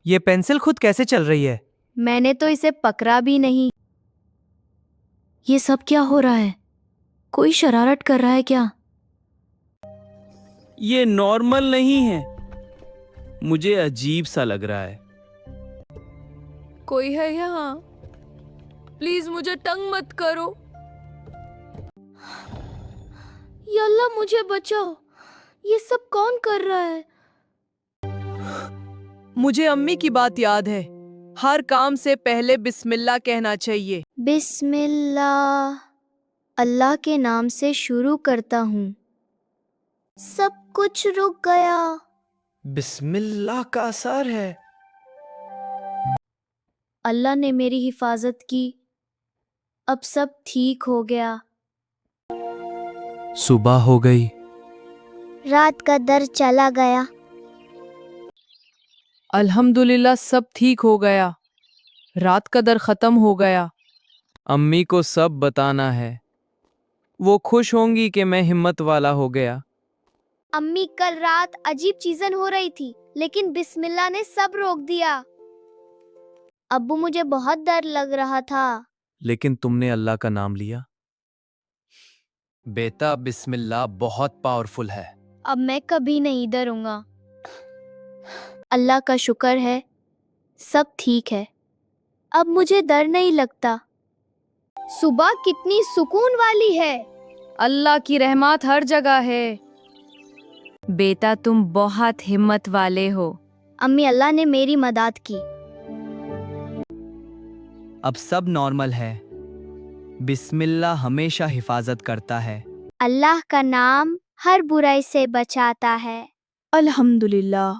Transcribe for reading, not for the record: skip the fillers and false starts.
یہ پینسل خود کیسے چل رہی ہے؟ میں نے تو اسے پکڑا بھی نہیں۔ یہ سب کیا ہو رہا ہے؟ کوئی شرارت کر رہا ہے کیا؟ یہ نارمل نہیں ہے، مجھے عجیب سا لگ رہا ہے۔ کوئی ہے یہاں؟ پلیز مجھے تنگ مت کرو۔ یا اللہ مجھے بچاؤ، یہ سب کون کر رہا ہے؟ مجھے امی کی بات یاد ہے، ہر کام سے پہلے بسم اللہ کہنا چاہیے۔ بسم اللہ، اللہ کے نام سے شروع کرتا ہوں۔ سب کچھ رک گیا۔ بسم اللہ کا اثر ہے۔ اللہ نے میری حفاظت کی، اب سب ٹھیک ہو گیا۔ صبح ہو گئی۔ رات کا در چلا گیا۔ الحمدللہ سب ٹھیک ہو گیا، رات کا در ختم ہو گیا۔ امی کو سب بتانا ہے، وہ خوش ہوں گی کہ میں ہمت والا ہو گیا۔ امی کل رات عجیب چیزیں ہو رہی تھی، لیکن بسم اللہ نے سب روک دیا۔ ابو مجھے بہت ڈر لگ رہا تھا۔ لیکن تم نے اللہ کا نام لیا۔ بیٹا بسم اللہ بہت پاورفل ہے۔ اب میں کبھی نہیں ڈروں گا۔ اللہ کا شکر ہے، سب ٹھیک ہے، اب مجھے ڈر نہیں لگتا۔ صبح کتنی سکون والی ہے۔ اللہ کی رحمت ہر جگہ ہے۔ بیٹا تم بہت ہمت والے ہو۔ امی اللہ نے میری مدد کی۔ اب سب نارمل ہے۔ بسم اللہ ہمیشہ حفاظت کرتا ہے۔ اللہ کا نام ہر برائی سے بچاتا ہے۔ الحمدللہ۔